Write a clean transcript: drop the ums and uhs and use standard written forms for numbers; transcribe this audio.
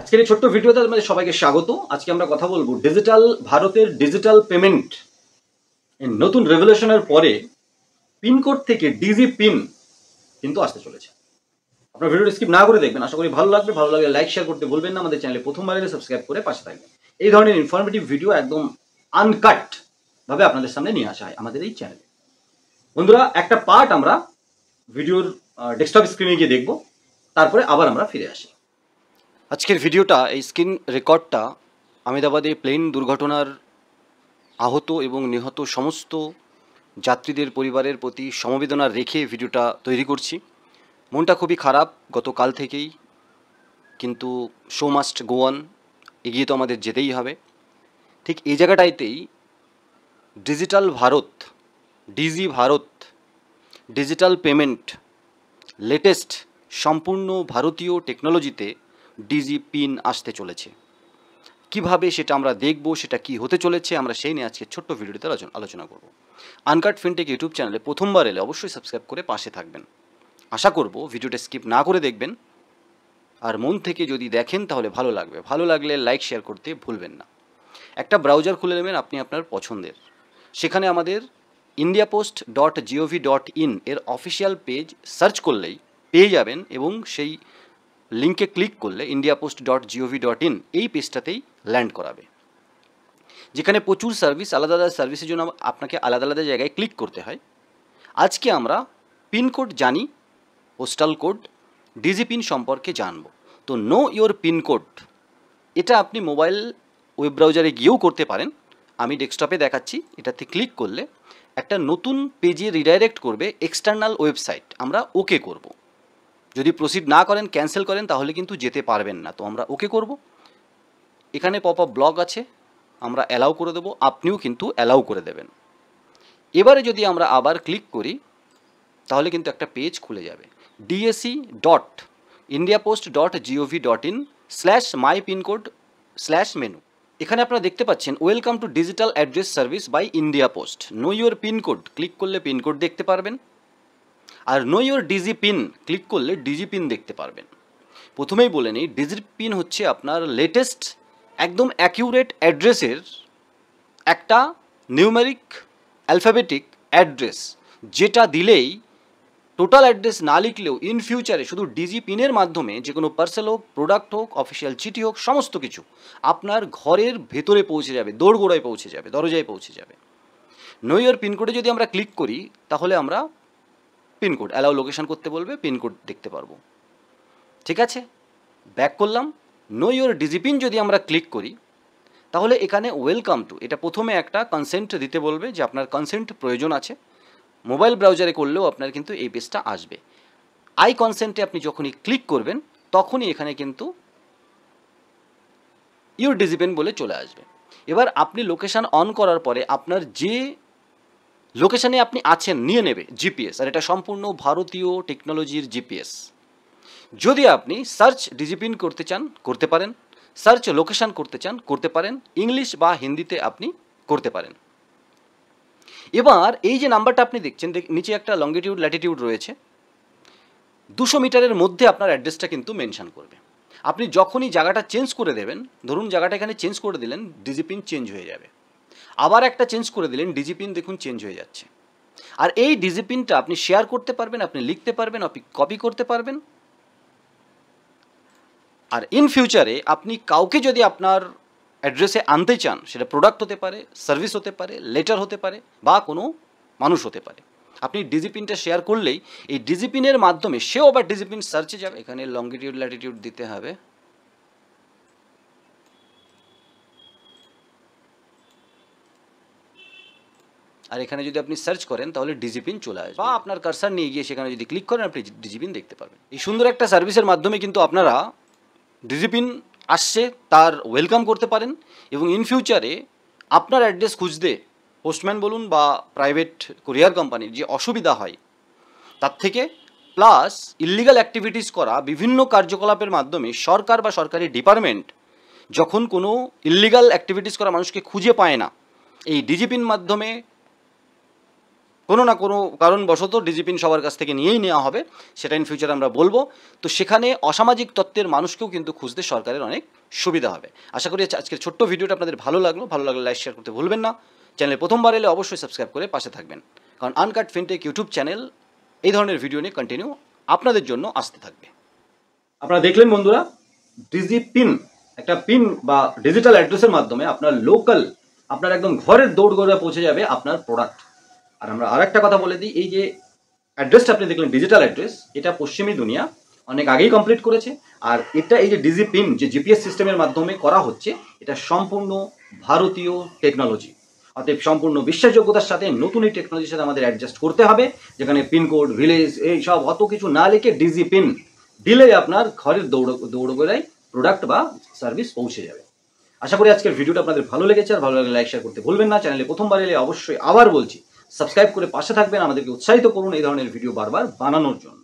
আজকের এই ছোট্ট ভিডিওতে আপনাদের সবাইকে স্বাগত। আজকে আমরা কথা বলবো ভারতের ডিজিটাল পেমেন্ট নতুন রেভলিউশনের পরে পিনকোড থেকে ডিজি পিন কিন্তু আসতে চলেছে। আপনার ভিডিওটা স্কিপ না করে দেখবেন, আশা করি ভালো লাগবে। ভালো লাগলে লাইক শেয়ার করতে ভুলবেন না। আমাদের চ্যানেলে প্রথমবার এলে সাবস্ক্রাইব করে পাশে থাকবেন। এই ধরনের ইনফরমেটিভ ভিডিও একদম আনকাট ভাবে আপনাদের সামনে নিয়ে আসা হয় আমাদের এই চ্যানেলে। বন্ধুরা, একটা পার্ট আমরা ভিডিওর ডেস্কটপ স্ক্রিনে গিয়ে দেখব, তারপরে আবার আমরা ফিরে আসি। আজকের ভিডিওটা, এই স্ক্রিন রেকর্ডটা আহমেদাবাদে প্লেন দুর্ঘটনার আহত এবং নিহত সমস্ত যাত্রীদের পরিবারের প্রতি সমবেদনা রেখে ভিডিওটা তৈরি করছি। মনটা খুবই খারাপ গতকাল থেকেই, কিন্তু শো মাস্ট গো অন, এগিয়ে তো আমাদের যেতেই হবে। ঠিক এই জায়গাটাইতেই digital Bharat, digital payment latest সম্পূর্ণ ভারতীয় টেকনোলজিতে ডিজি পিন আসতে চলেছে। কিভাবে সেটা আমরা দেখব, সেটা কি হতে চলেছে, আমরা সেই নিয়ে আজকে ছোট্ট ভিডিওতে আলোচনা করব। আনকাট ফিনটেক ইউটিউব চ্যানেলে প্রথমবার এলে অবশ্যই সাবস্ক্রাইব করে পাশে থাকবেন। আশা করব ভিডিওটা স্কিপ না করে দেখবেন, আর মন থেকে যদি দেখেন তাহলে ভালো লাগবে। ভালো লাগলে লাইক শেয়ার করতে ভুলবেন না। একটা ব্রাউজার খুলে নেবেন আপনি আপনার পছন্দের, সেখানে আমাদের indiapost.gov.in এর অফিসিয়াল পেজ সার্চ করলেই পেয়ে যাবেন, এবং সেই লিঙ্কে ক্লিক করলে indiapost.gov.in এই পেজটাতেই ল্যান্ড করাবে, যেখানে প্রচুর সার্ভিস, আলাদা আলাদা সার্ভিসের জন্য আপনাকে আলাদা আলাদা জায়গায় ক্লিক করতে হয়। আজকে আমরা পিনকোড জানি, পোস্টাল কোড, ডিজি পিন সম্পর্কে জানব। তো নো ইওর পিনকোড, এটা আপনি মোবাইল ওয়েব ব্রাউজারে গিয়েও করতে পারেন। আমি ডেস্কটপে দেখাচ্ছি। এটাতে ক্লিক করলে একটা নতুন পেজে রিডাইরেক্ট করবে এক্সটার্নাল ওয়েবসাইট। আমরা ওকে করব। যদি প্রসিড না করেন, ক্যান্সেল করেন, তাহলে কিন্তু যেতে পারবেন না। তো আমরা ওকে করব। এখানে পপ আপ ব্লগ আছে, আমরা অ্যালাউ করে দেবো, আপনিও কিন্তু অ্যালাউ করে দেবেন। এবারে যদি আমরা আবার ক্লিক করি তাহলে কিন্তু একটা পেজ খুলে যাবে, dac.indiapost.gov.in/mypincode/menu। এখানে আপনারা দেখতে পাচ্ছেন welcome to digital address service by India post. Know your pincode click করলে পিনকোড দেখতে পারবেন, আর know your DIGIPIN click করলে ডিজি পিন দেখতে পারবেন। প্রথমেই বলে নিই, ডিজি পিন হচ্ছে আপনার লেটেস্ট একদম অ্যাকিউরেট অ্যাড্রেসের একটা নিউমেরিক অ্যালফাবেটিক অ্যাড্রেস, যেটা দিলেই টোটাল অ্যাড্রেস না লিখলেও ইন ফিউচারে শুধু ডিজি পিনের মাধ্যমে যে কোনো পার্সেল হোক, প্রোডাক্ট হোক, অফিসিয়াল চিঠি হোক, সমস্ত কিছু আপনার ঘরের ভেতরে পৌঁছে যাবে, দোরগোড়ায় পৌঁছে যাবে, দরজায় পৌঁছে যাবে। নো ইওর পিনকোডে যদি আমরা ক্লিক করি তাহলে আমরা পিনকোড অ্যালাউ লোকেশন করতে বলবে, পিনকোড দেখতে পারবো। ঠিক আছে, ব্যাক করলাম। নো ইওর ডিজি পিন যদি আমরা ক্লিক করি তাহলে এখানে ওয়েলকাম টু, এটা প্রথমে একটা কনসেন্ট দিতে বলবে যে আপনার কনসেন্ট প্রয়োজন আছে। মোবাইল ব্রাউজারে করলেও আপনার কিন্তু এই পেজটা আসবে। আই কনসেন্টে আপনি যখনই ক্লিক করবেন তখনই এখানে কিন্তু ইউর ডিজি পিন বলে চলে আসবে। এবার আপনি লোকেশান অন করার পরে আপনার যে লোকেশানে আপনি আছেন নিয়ে নেবে জিপিএস, আর এটা সম্পূর্ণ ভারতীয় টেকনোলজির জিপিএস। যদি আপনি সার্চ ডিজি পিন করতে চান করতে পারেন, সার্চ লোকেশান করতে চান করতে পারেন, ইংলিশ বা হিন্দিতে আপনি করতে পারেন। এবার এই যে নাম্বারটা আপনি দেখছেন, নিচে একটা লঙ্গিটিউড ল্যাটিটিউড রয়েছে, 200 মিটারের মধ্যে আপনার অ্যাড্রেসটা কিন্তু মেনশান করবে। আপনি যখনই জায়গাটা চেঞ্জ করে দেবেন, ধরুন জায়গাটা এখানে চেঞ্জ করে দিলেন, ডিজি পিন চেঞ্জ হয়ে যাবে। আবার একটা চেঞ্জ করে দিলেন, ডিজি পিন দেখুন চেঞ্জ হয়ে যাচ্ছে। আর এই ডিজি পিনটা আপনি শেয়ার করতে পারবেন, আপনি লিখতে পারবেন, আপনি কপি করতে পারবেন। আর ইন ফিউচারে আপনি কাউকে যদি আপনার অ্যাড্রেসে আনতে চান, সেটা প্রোডাক্ট হতে পারে, সার্ভিস হতে পারে, লেটার হতে পারে, বা কোনো মানুষ হতে পারে, আপনি ডিজি পিনটা শেয়ার করলেই এই ডিজি পিনের মাধ্যমে সেও আবার ডিজি পিন সার্চে যাবে। এখানে লঙ্গিটিউড ল্যাটিটিউড দিতে হবে। আর এখানে যদি আপনি সার্চ করেন তাহলে ডিজি পিন চলে আসবে, বা আপনার কার্সার নিয়ে গিয়ে সেখানে যদি ক্লিক করেন আপনি ডিজি পিন দেখতে পারবেন। এই সুন্দর একটা সার্ভিসের মাধ্যমে কিন্তু আপনারা ডিজি পিন আসছে তার ওয়েলকাম করতে পারেন, এবং ইন ফিউচারে আপনার অ্যাড্রেস খুঁজতে পোস্টম্যান বলুন বা প্রাইভেট কুরিয়ার কোম্পানির যে অসুবিধা হয় তার থেকে, প্লাস ইল্লিগাল অ্যাক্টিভিটিস করা বিভিন্ন কার্যকলাপের মাধ্যমে সরকার বা সরকারি ডিপার্টমেন্ট যখন কোনো ইল্লিগাল অ্যাক্টিভিটিস করা মানুষকে খুঁজে পায় না, এই ডিজি পিন মাধ্যমে কোনো না কোনো কারণবশত ডিজি পিন সবার কাছ থেকে নিয়েই নেওয়া হবে, সেটা ইন ফিউচার আমরা বলবো। তো সেখানে অসামাজিক তত্ত্বের মানুষকেও কিন্তু খুঁজতে সরকারের অনেক সুবিধা হবে। আশা করি আজকের ছোট্ট ভিডিওটা আপনাদের ভালো লাগলো লাইক শেয়ার করতে ভুলবেন না। চ্যানেলে প্রথমবার এলে অবশ্যই সাবস্ক্রাইব করে পাশে থাকবেন, কারণ আনকাট ফিনটেক ইউটিউব চ্যানেল এই ধরনের ভিডিও নিয়ে কন্টিনিউ আপনাদের জন্য আসতে থাকবে। আপনারা দেখলেন বন্ধুরা, ডিজি পিন একটা পিন বা ডিজিটাল অ্যাড্রেসের মাধ্যমে আপনার লোকাল, আপনার একদম ঘরের দৌড়গোড়ায় পৌঁছে যাবে আপনার প্রোডাক্ট। আর আমরা আর একটা কথা বলে দিই, এই যে অ্যাড্রেসটা আপনি দেখলেন ডিজিটাল অ্যাড্রেস, এটা পশ্চিমী দুনিয়া অনেক আগেই কমপ্লিট করেছে। আর এটা এই যে ডিজি পিন যে জিপিএস সিস্টেমের মাধ্যমে করা হচ্ছে, এটা সম্পূর্ণ ভারতীয় টেকনোলজি। অতএব সম্পূর্ণ বিশ্বাসযোগ্যতার সাথে নতুন এই টেকনোলজির সাথে আমাদের অ্যাডজাস্ট করতে হবে, যেখানে পিনকোড, ভিলেজ, এই সব অত কিছু না লিখে ডিজি পিন দিলে আপনার ঘরের দৌড়গোড়ায় প্রোডাক্ট বা সার্ভিস পৌঁছে যাবে। আশা করি আজকের ভিডিওটা আপনাদের ভালো লেগেছে, আর ভালো লাগলে লাইক শেয়ার করতে ভুলবেন না। চ্যানেলে প্রথমবার এলে অবশ্যই আবার বলছি সাবস্ক্রাইব করে পাশে থাকবেন, আমাদেরকে উৎসাহিত করুন এই ধরনের ভিডিও বারবার বানানোর জন্য।